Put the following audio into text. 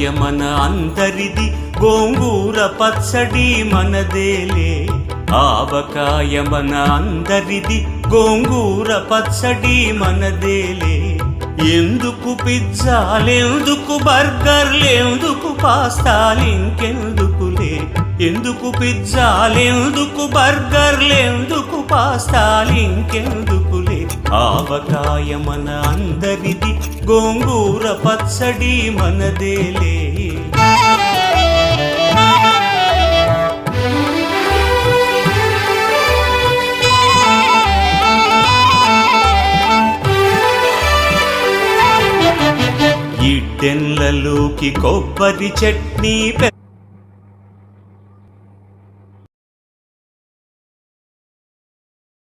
ఆవకాయ మన అందరిది, గోంగూర పచ్చడి మనదేలే. ఆవకాయ మన అందరిది, గోంగూర పచ్చడి మనదేలే. ఎందుకు పిజ్జాలెందుకు బర్గర్లెందుకు పాస్తాలింకెందుకులే. ఎందుకు పిజ్జాలెందుకు బర్గర్లెందుకు పాస్తాలింకెందుకులే. ఆవకాయ మన అందరిది, గోంగూర పచ్చడి మనదేలే. ఇడ్డెన్లలోకి కొబ్బరి చట్నీ